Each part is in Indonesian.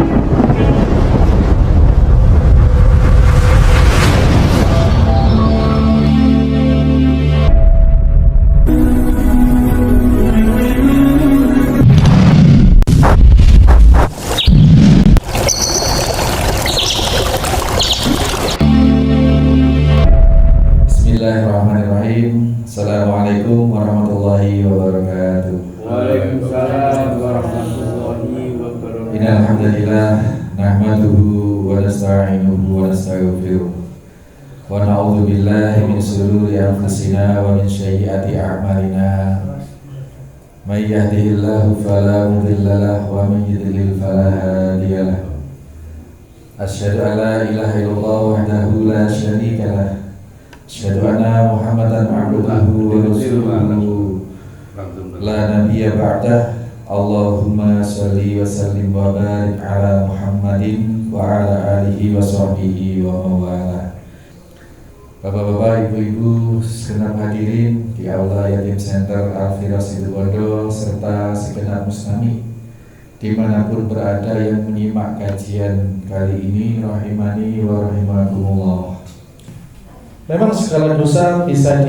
Bismillahirrahmanirrahim. Assalamualaikum warahmatullahi wabarakatuh. Waalaikumsalam warahmatullahi wabarakatuh. Innal hamdalillah nahmaduhu wa nasta'inuhu wa nastaghfiruh wa na'udzu billahi min shururi anfusina wa min sayyiati a'malina. May yahdihillahu fala mudilla lahu wa may yudlil fala hadiya lahu. Asyhadu an la ilaha illallah wahdahu la syarika lahu. Asyhadu anna Muhammadan abduhu wa rasuluhu la nabiyya ba'dah. Allahumma sholli wa sallim wa barik ala Muhammadin wa ala alihi wa sahbihi wa mawala. Bapak-bapak, ibu-ibu, segenap hadirin di Aula Yatim Center Al-Firas Situbondo serta segenap musnami dimanapun berada yang menyimak kajian kali ini, rahimani wa rahimakumullah. Memang segala dosa bisa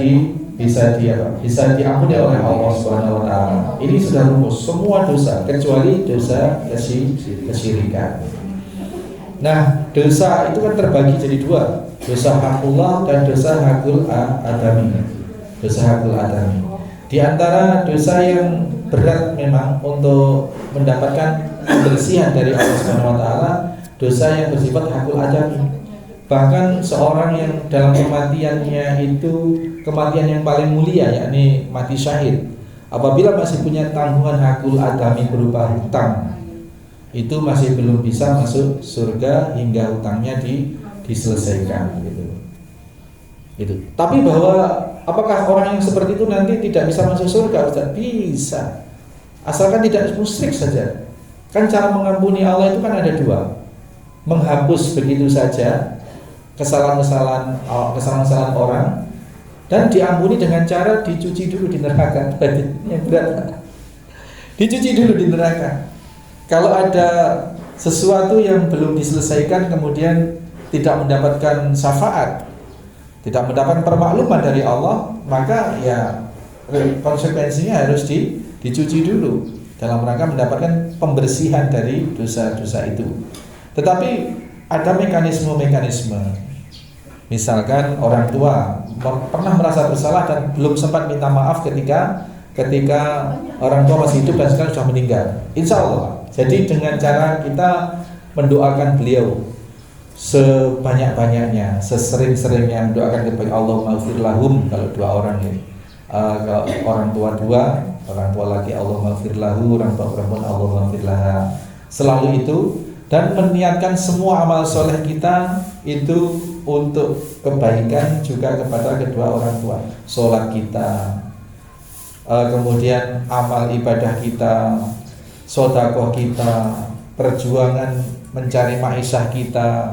diampuni oleh Allah Subhanahu wa taala. Ini sudah rumus, semua dosa kecuali dosa kesyirikan. Nah, dosa itu kan terbagi jadi dua, dosa hakullah dan dosa hakul adami. Dosa hakul adami. Di antara dosa yang berat memang untuk mendapatkan pembersihan dari Allah Subhanahu wa taala, dosa yang bersifat hakul adami. Bahkan seorang yang dalam kematiannya itu kematian yang paling mulia, yakni mati syahid, apabila masih punya tanggungan hakul adami berupa hutang, itu masih belum bisa masuk surga hingga hutangnya diselesaikan gitu. Itu. Tapi bahwa apakah orang yang seperti itu nanti tidak bisa masuk surga? Ustaz? Bisa, asalkan tidak musyrik saja. Kan cara mengampuni Allah itu kan ada dua: menghapus begitu saja kesalahan-kesalahan orang, dan diampuni dengan cara dicuci dulu di neraka. Yang berat, dicuci dulu di neraka. Kalau ada sesuatu yang belum diselesaikan kemudian tidak mendapatkan syafaat, tidak mendapatkan permakluman dari Allah, maka ya konsekuensinya harus dicuci dulu dalam rangka mendapatkan pembersihan dari dosa-dosa itu. Tetapi ada mekanisme. Misalkan orang tua pernah merasa bersalah dan belum sempat minta maaf ketika orang tua masih hidup dan sekarang sudah meninggal. Insya Allah. Jadi dengan cara kita mendoakan beliau sebanyak-banyaknya, sesering-seringnya mendoakan kepada Allah maghfir lahum kalau dua orang ini. Kalau orang tua laki Allah maghfir lahu, orang tua perempuan Allah maghfir laha. Selalu itu. Dan meniatkan semua amal soleh kita itu untuk kebaikan juga kepada kedua orang tua. Sholat kita, kemudian amal ibadah kita, sedekah kita, perjuangan mencari ma'isyah kita,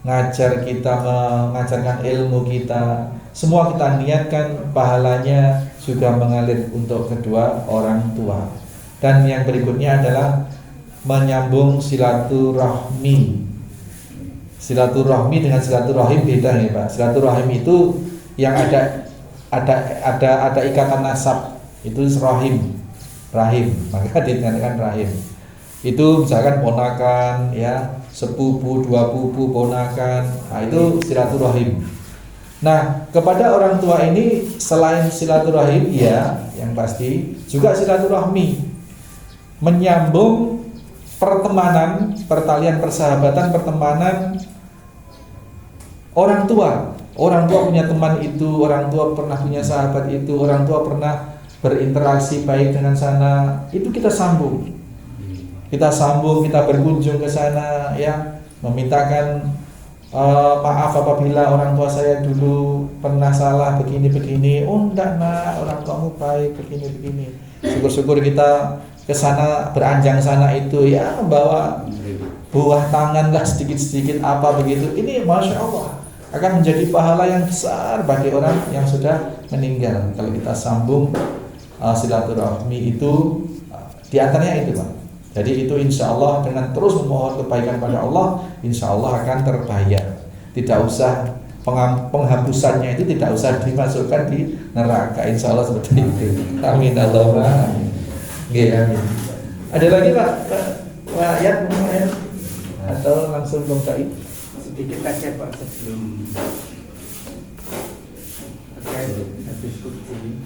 mengajarkan ilmu kita, semua kita niatkan pahalanya juga mengalir untuk kedua orang tua. Dan yang berikutnya adalah menyambung silaturahmi. Silaturahmi dengan silaturahim beda ya Pak. Silaturahim itu yang ada ikatan nasab, itu rahim, maka dikatakan rahim. Itu misalkan ponakan ya, sepupu, dua pupu, ponakan. Nah, itu silaturahim. Nah, kepada orang tua ini selain silaturahim ya, yang pasti juga silaturahmi, menyambung pertemanan, pertalian persahabatan, pertemanan orang tua. Orang tua punya teman itu, orang tua pernah punya sahabat itu, orang tua pernah berinteraksi baik dengan sana. Itu kita sambung. Kita berkunjung ke sana ya, memintakan maaf apabila orang tua saya dulu pernah salah begini. Oh enggak nak, orang tuamu baik begini. Syukur-syukur kita ke sana, beranjang sana itu ya, membawa buah tangan lah sedikit-sedikit apa begitu. Ini Masya Allah akan menjadi pahala yang besar bagi orang yang sudah meninggal kalau kita sambung silaturahmi itu. Di antaranya itu Pak. Jadi itu insya Allah dengan terus memohon kebaikan pada Allah, insya Allah akan terbayar. Tidak usah penghapusannya itu tidak usah dimasukkan di neraka, insya Allah seperti itu. Amin Allahumma amin. Amin. Ada lagi Pak ayat atau langsung buka itu? Sedikit aja Pak sebelum terkait hadis qudsi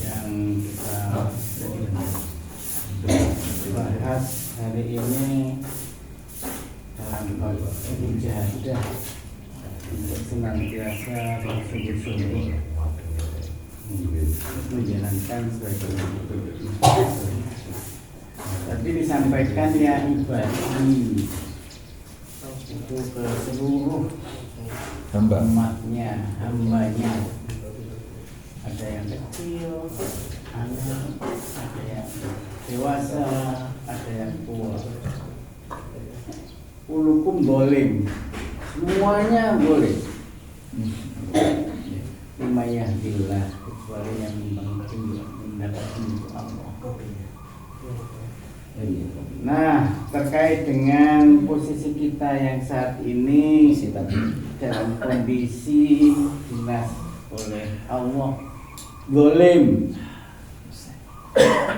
yang kita bahas hari ini dalam bab ibadah untuk senantiasa bersungguh-sungguh menjalankan sebagai tapi disampaikan ya ibadi itu ke seluruh umatnya, hambanya. Ada yang kecil, anak, ada yang dewasa, ada yang tua. Ulukum dolim, semuanya boleh. Lumayan billah, kecuali yang mendapatkan itu Allah. Nah, terkait dengan posisi kita yang saat ini dalam kondisi dinas oleh Allah zalim,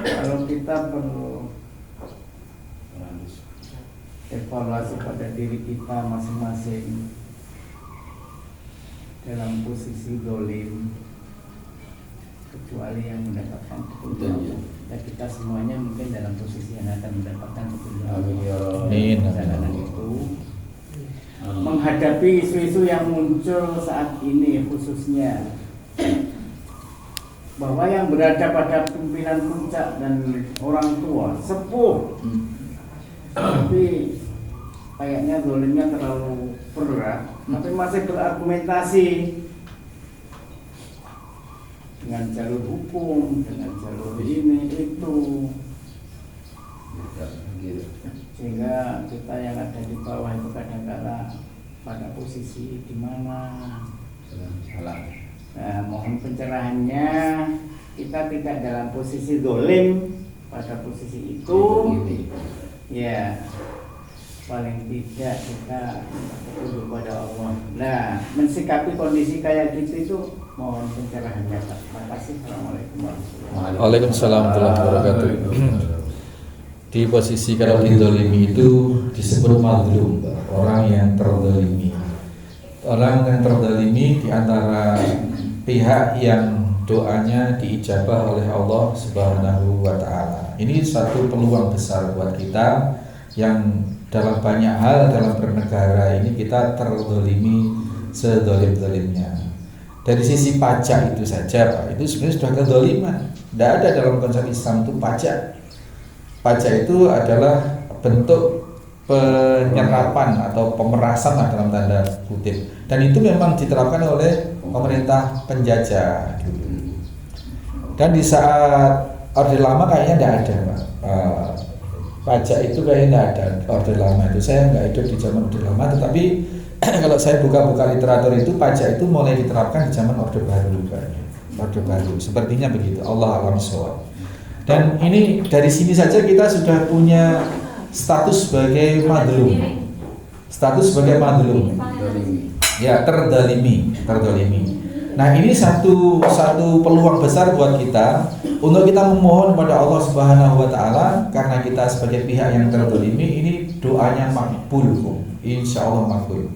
kalau kita perlu evaluasi pada diri kita masing-masing dalam posisi zalim, kecuali yang mendapatkan petunjuk. Ya, kita semuanya mungkin dalam posisi yang akan mendapatkan petunjuk. Amin. Itu menghadapi isu-isu yang muncul saat ini, khususnya bahwa yang berada pada pimpinan puncak dan orang tua sepuh, tapi kayaknya zalimnya terlalu berat, tapi masih berargumentasi dengan jalur hukum, dengan jalur ini itu, sehingga kita yang ada di bawah itu kadang-kadang pada posisi di mana. Nah, mohon pencerahannya, kita tidak dalam posisi zalim pada posisi itu, ya paling tidak kita berdoa pada Allah. Nah, mensikapi kondisi kayak gitu itu mohon pencerahannya Pak. Terima kasih. Assalamualaikum warahmatullahi wabarakatuh. Waalaikumsalam warahmatullahi wabarakatuh. Di posisi kalau dizalimi itu disebut mazlum, orang yang terzalimi. Orang yang terzalimi di antara pihak yang doanya diijabah oleh Allah Subhanahu wa taala. Ini satu peluang besar buat kita yang dalam banyak hal dalam bernegara ini kita terzalimi sezalim-zalimnya. Dari sisi pajak itu saja Pak, itu sebenarnya sudah kezaliman. Tidak ada dalam konsep Islam itu pajak. Pajak itu adalah bentuk penyerapan atau pemerasan lah dalam tanda kutip. Dan itu memang diterapkan oleh pemerintah penjajah. Dan di saat Orde Lama kayaknya tidak ada Pak. Pajak itu kayaknya tidak ada Orde Lama itu. Saya nggak hidup di zaman Orde Lama, tetapi kalau saya buka-buka literatur itu pajak itu mulai diterapkan di zaman Orde Baru. Orde Baru, sepertinya begitu. Allah alam shawab. Dan ini dari sini saja kita sudah punya status sebagai madlum. Status sebagai madlum. Ya, terzalimi. Nah, ini satu peluang besar buat kita untuk kita memohon kepada Allah Subhanahu wa taala, karena kita sebagai pihak yang terzalimi, ini doanya makbul. Insyaallah makbul.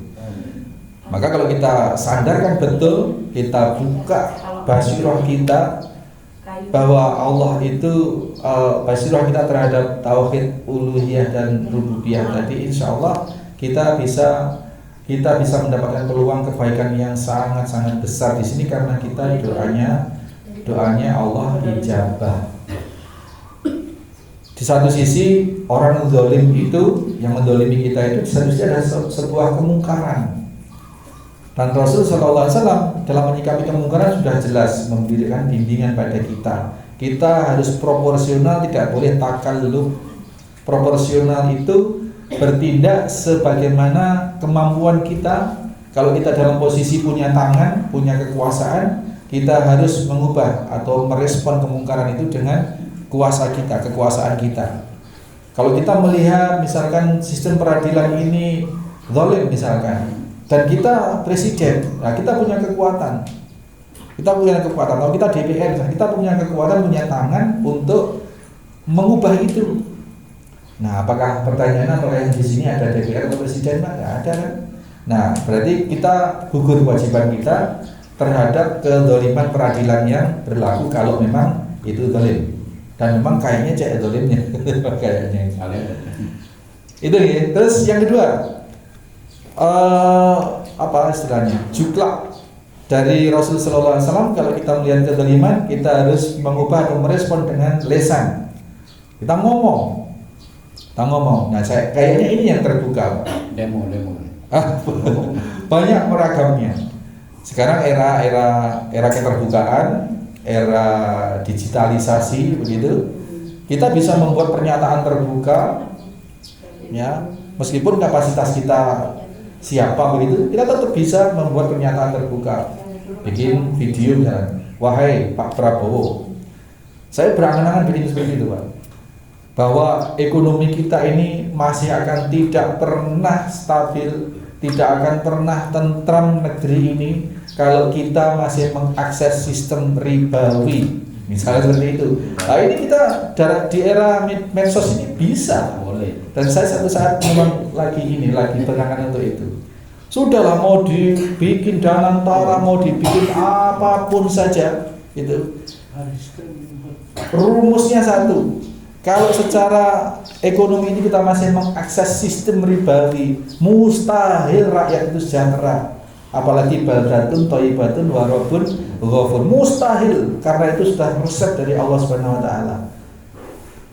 Maka kalau kita sadarkan betul, kita buka basirah kita bahwa Allah itu basirah kita terhadap tauhid uluhiyah dan rububiyah tadi, insya Allah kita bisa mendapatkan peluang kebaikan yang sangat-sangat besar di sini, karena kita doanya Allah ijabah. Di satu sisi orang zalim itu yang menzalimi kita itu seharusnya ada sebuah kemungkaran. Dan Rasul Sallallahu Alaihi Wasallam dalam menyikapi kemungkaran sudah jelas memberikan bimbingan pada kita. Kita harus proporsional, tidak boleh takalluf. Proporsional itu bertindak sebagaimana kemampuan kita. Kalau kita dalam posisi punya tangan, punya kekuasaan, kita harus mengubah atau merespon kemungkaran itu dengan kekuasaan kita. Kalau kita melihat misalkan sistem peradilan ini zalim misalkan, dan kita presiden, nah kita punya kekuatan. Kalau kita DPR, kita punya kekuatan, punya tangan untuk mengubah itu. Nah, apakah pertanyaannya apakah yang di sini ada DPR atau presiden? Nggak ada kan? Nah, berarti kita gugur kewajiban kita terhadap kezaliman peradilan yang berlaku kalau memang itu zalim. Dan memang kayaknya cek zalimnya kayaknya. Itu ya. Terus yang kedua, apa istilahnya? Juklak dari Rasul sallallahu alaihi wasallam. Kalau kita melihat kezaliman, kita harus mengubah atau merespon dengan lisan. Kita ngomong. Nah, kayaknya ini yang terbuka. Demo. Banyak meragamnya. Sekarang era keterbukaan, era digitalisasi begitu. Kita bisa membuat pernyataan terbuka, ya, meskipun kapasitas kita siapa begitu, kita tetap bisa membuat pernyataan terbuka. Bikin video misalnya, wahai Pak Prabowo, saya berangan-angan bikin seperti itu, Pak, bahwa ekonomi kita ini masih akan tidak pernah stabil, tidak akan pernah tentram negeri ini kalau kita masih mengakses sistem ribawi, misalnya seperti itu. Nah, ini kita di era medsos ini bisa, boleh. Dan saya satu saat memang lagi penanganan untuk itu. Sudahlah, mau dibikin Danantara, mau dibikin apapun saja, itu rumusnya satu. Kalau secara ekonomi ini kita masih mengakses sistem ribawi, mustahil rakyat itu sejahtera. Apalagi baldatun thayyibatun wa rabbun ghafur, mustahil, karena itu sudah resep dari Allah Subhanahu wa taala.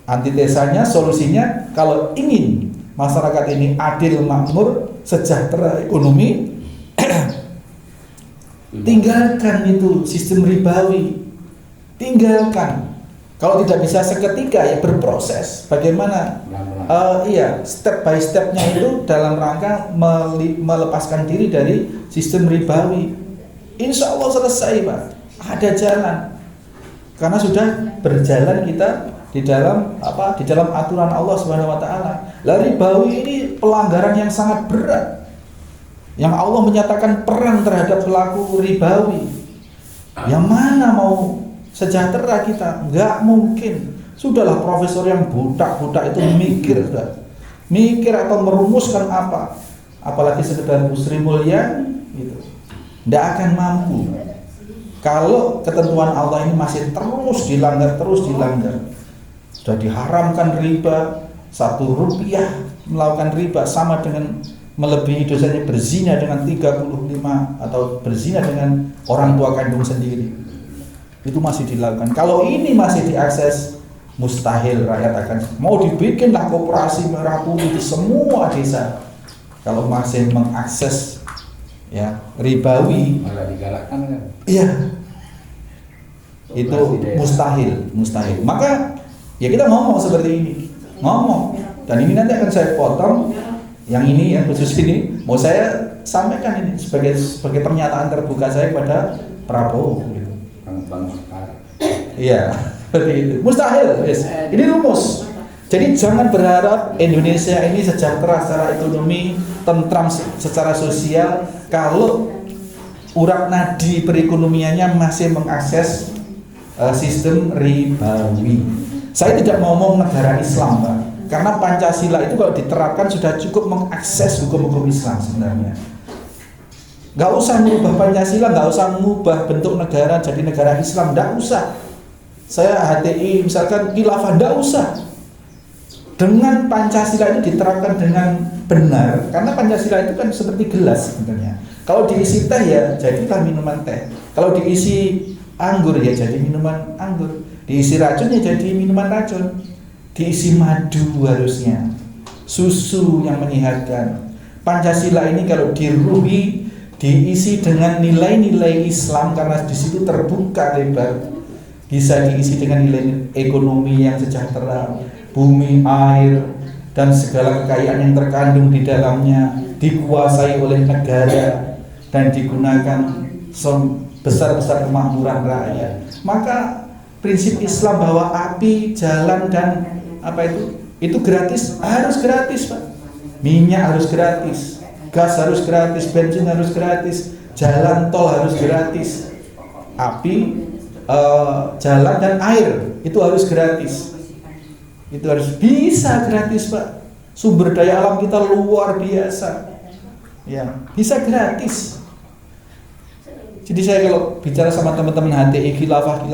Antitesanya, solusinya, kalau ingin masyarakat ini adil, makmur, sejahtera ekonomi, tinggalkan itu sistem ribawi. Tinggalkan. Kalau tidak bisa seketika, ya berproses. Bagaimana? Step by stepnya itu dalam rangka melepaskan diri dari sistem ribawi. Insya Allah selesai, Pak. Ada jalan. Karena sudah berjalan kita di dalam aturan Allah Subhanahu wa taala. Lah, ribawi ini pelanggaran yang sangat berat. Yang Allah menyatakan perang terhadap pelaku ribawi. Yang mana mau sejahtera kita? Nggak mungkin. Sudahlah, profesor yang budak-budak itu mikir atau merumuskan apa, apalagi sekedar Bu Sri Mulyani gitu, nggak akan mampu kalau ketentuan Allah ini masih terus dilanggar. Sudah diharamkan riba, 1 rupiah melakukan riba sama dengan melebihi dosanya berzina dengan 35 atau berzina dengan orang tua kandung sendiri. Itu masih dilakukan. Kalau ini masih diakses, mustahil rakyat akan mau dibikinlah koperasi merah putih di semua desa. Kalau masih mengakses ya ribawi, malah digalakkan kan? Iya. Itu mustahil. Maka ya kita ngomong seperti ini. Dan ini nanti akan saya potong. Yang ini ya, khusus ini mau saya sampaikan ini sebagai pernyataan terbuka saya kepada Prabowo. Iya, seperti itu. Mustahil, yes. Ini rumus. Jadi jangan berharap Indonesia ini sejahtera secara ekonomi, tentram secara sosial kalau urat nadi perekonomiannya masih mengakses sistem ribawi. Saya tidak ngomong negara Islam, Pak, karena Pancasila itu kalau diterapkan sudah cukup mengakses hukum-hukum Islam sebenarnya. Nggak usah mengubah Pancasila, nggak usah mengubah bentuk negara jadi negara Islam, nggak usah. Saya HTI misalkan khilafah, nggak usah. Dengan Pancasila itu diterapkan dengan benar, karena Pancasila itu kan seperti gelas sebenarnya. Kalau diisi teh ya jadilah minuman teh. Kalau diisi anggur ya jadi minuman anggur. Diisi racun ya jadi minuman racun. Diisi madu harusnya, susu yang menyehatkan. Pancasila ini kalau diruhi, diisi dengan nilai-nilai Islam, karena di situ terbuka lebar, bisa diisi dengan nilai ekonomi yang sejahtera, bumi, air, dan segala kekayaan yang terkandung di dalamnya dikuasai oleh negara dan digunakan besar-besar kemakmuran rakyat. Maka prinsip Islam bahwa api, jalan dan apa itu gratis, harus gratis Pak. Minyak harus gratis, gas harus gratis, bensin harus gratis, jalan tol harus gratis, api, jalan dan air itu harus gratis. Itu harus bisa gratis Pak. Sumber daya alam kita luar biasa. Ya, bisa gratis. Jadi saya kalau bicara sama teman-teman HTI khilafah,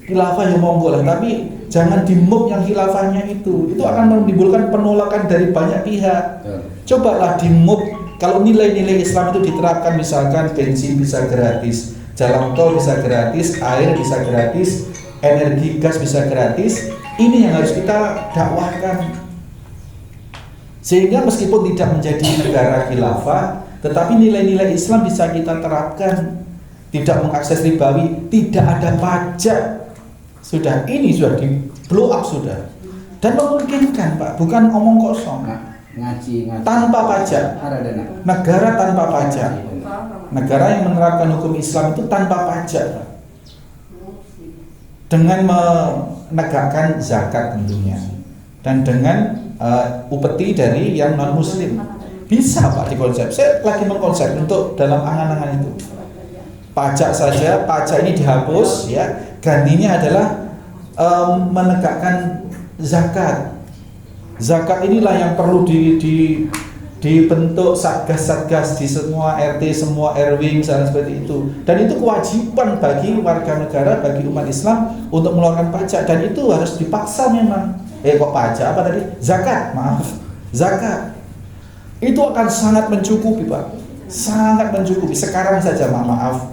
khilafah ya monggo lah, tapi jangan di-mob yang khilafahnya itu akan menimbulkan penolakan dari banyak pihak. Cobalah di-mob, kalau nilai-nilai Islam itu diterapkan, misalkan bensin bisa gratis, jalan tol bisa gratis, air bisa gratis, energi gas bisa gratis. Ini yang harus kita dakwahkan. Sehingga meskipun tidak menjadi negara khilafah, tetapi nilai-nilai Islam bisa kita terapkan. Tidak mengakses ribawi, tidak ada pajak. Sudah, ini sudah di blow up sudah. Dan memungkinkan Pak, bukan omong kosong. Ngaji. Tanpa pajak. Negara tanpa pajak. Negara yang menerapkan hukum Islam itu tanpa pajak Pak. Dengan menegakkan zakat tentunya. Dan dengan upeti dari yang non muslim bisa Pak dikonsep. Saya lagi mengkonsep untuk dalam angan-angan itu pajak saja, pajak ini dihapus ya, gantinya adalah menegakkan zakat. Zakat inilah yang perlu dibentuk satgas-satgas di semua RT, semua RW misalnya seperti itu. Dan itu kewajiban bagi warga negara, bagi umat Islam untuk mengeluarkan pajak, dan itu harus dipaksa memang. Kok pajak apa tadi? Zakat, maaf. Zakat. Itu akan sangat mencukupi Pak. Sangat mencukupi. Sekarang saja maaf.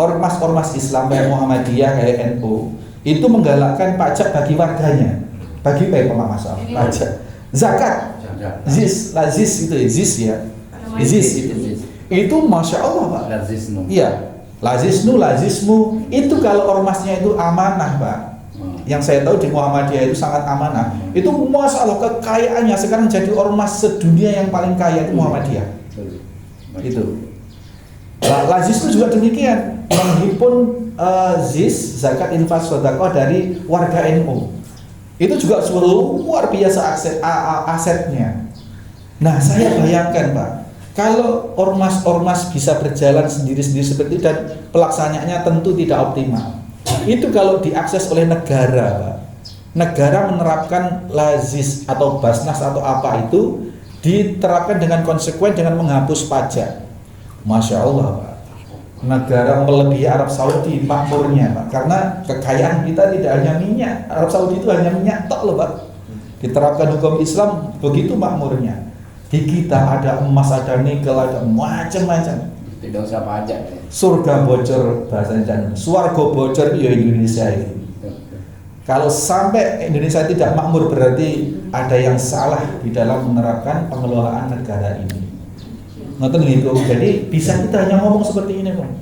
Ormas-ormas Islam kayak Muhammadiyah, kayak NU itu menggalakkan pajak bagi warganya. Bagi pajak. Zakat. Lazis itu ya. Zis itu. Itu Masya Allah Pak. Iya. Lazismu itu kalau ormasnya itu amanah Pak. Yang saya tahu di Muhammadiyah itu sangat amanah. Itu Masya Allah kekayaannya sekarang jadi ormas sedunia yang paling kaya itu Muhammadiyah. Itu. Lazis itu juga demikian, menghimpun zis, zakat, infak, sedekah dari warga NU. Itu juga luar biasa asetnya. Nah, saya bayangkan Pak, kalau ormas-ormas bisa berjalan sendiri-sendiri seperti itu dan pelaksanaannya tentu tidak optimal. Itu kalau diakses oleh negara Pak. Negara menerapkan lazis atau basnas atau apa itu diterapkan dengan konsekuen dengan menghapus pajak. Masya Allah Pak. Negara melebihi Arab Saudi makmurnya Pak. Karena kekayaan kita tidak hanya minyak. Arab Saudi itu hanya minyak tok loh Pak. Diterapkan hukum Islam begitu makmurnya. Di kita ada emas, ada nikel, ada macam-macam. Tidak usah pajak. Surga bocor bahasanya, swarga bocor ya Indonesia ini. Kalau sampai Indonesia tidak makmur berarti ada yang salah di dalam menerapkan pengelolaan negara ini. Nonton gitu. Jadi bisa kita hanya ngomong seperti ini Bang.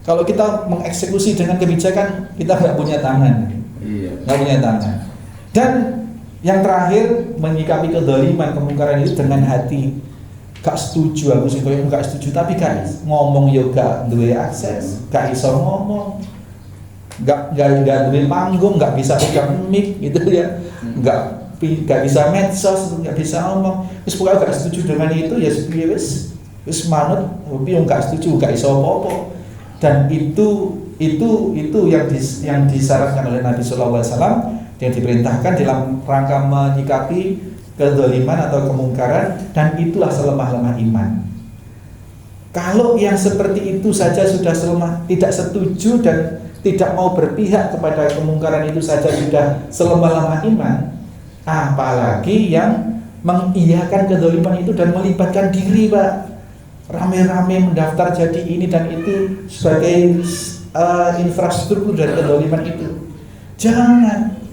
Kalau kita mengeksekusi dengan kebijakan kita nggak punya tangan. Iya. Nggak punya tangan. Dan yang terakhir menyikapi kedzaliman, kemungkaran itu dengan hati. Gak setuju aku sih, koyo gak setuju, tapi gak ngomong yo gak duwe akses, gak iso ngomong, gak duwe panggung, gak bisa pegang mic gitu ya, gak bisa medsos, gak bisa ngomong. Terus pokoknya gak setuju dengan itu ya wis manut, tapi yang gak setuju gak iso apa-apa. Dan itu yang disyaratkan oleh Nabi Sallallahu Alaihi Wasallam, yang diperintahkan dalam rangka menyikapi kezaliman atau kemungkaran, dan itulah selemah-lemah iman. Kalau yang seperti itu saja sudah selemah, tidak setuju dan tidak mau berpihak kepada kemungkaran itu saja sudah selemah-lemah iman, apalagi yang mengiyakan kezaliman itu dan melibatkan diri Pak, rame-rame mendaftar jadi ini dan itu sebagai infrastruktur dari kezaliman itu. Jangan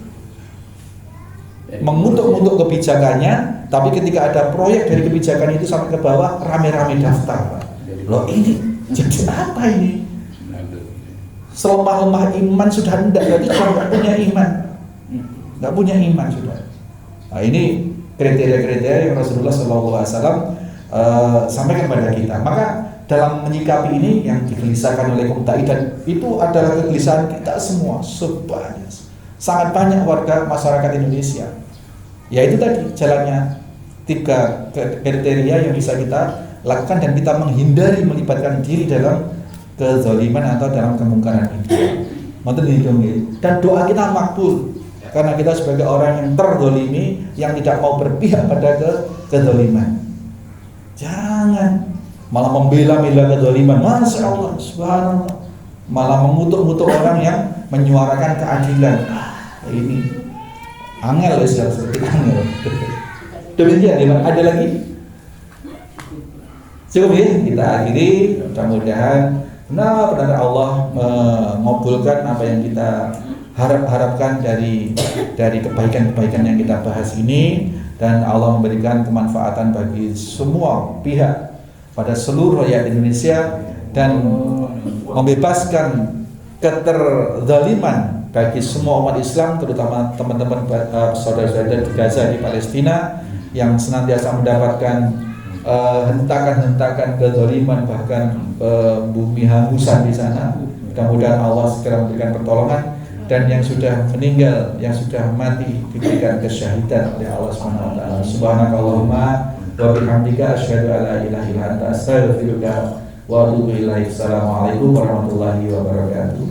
mengutuk kebijakannya, tapi ketika ada proyek dari kebijakan itu sampai ke bawah rame-rame daftar. Loh ini jadi apa ini? Selemah-lemah iman sudah enggak, berarti sudah punya iman. Nggak punya iman sudah. Nah ini kriteria-kriteria yang Rasulullah SAW sampaikan kepada kita. Maka dalam menyikapi ini yang digelisahkan oleh Komtai, dan itu adalah kegelisahan kita semua sebanyak sangat banyak warga masyarakat Indonesia. Yaitu tadi jalannya 3 kriteria yang bisa kita lakukan dan kita menghindari melibatkan diri dalam kezaliman atau dalam kemungkaran ini. Dan doa kita makbul karena kita sebagai orang yang terzalimi, yang tidak mau berpihak pada kezaliman. Jangan malah membela-bela kezaliman, Masya Allah, subhanallah, malah mengutuk-ngutuk orang yang menyuarakan keadilan. Ini angel ya, seperti angel. Demikian, ada lagi? Cukup ya, kita akhiri. Mudah-mudahan benar-benar Allah mengabulkan apa yang kita harapkan dari kebaikan-kebaikan yang kita bahas ini, dan Allah memberikan kemanfaatan bagi semua pihak pada seluruh rakyat Indonesia, dan membebaskan keterzaliman bagi semua umat Islam, terutama teman-teman saudara-saudara di Gaza, di Palestina, yang senantiasa mendapatkan hentakan-hentakan kezaliman, bahkan bumi hangusan di sana. Mudah-mudahan Allah segera memberikan pertolongan, dan yang sudah meninggal, yang sudah mati diberikan kesyahidan oleh Allah Subhanahu wa taala. Subhanakallahumma wa bihamdika asyhadu an la ilaha illa anta astaghfiruka wa atubu ilaik. Assalamualaikum warahmatullahi wabarakatuh.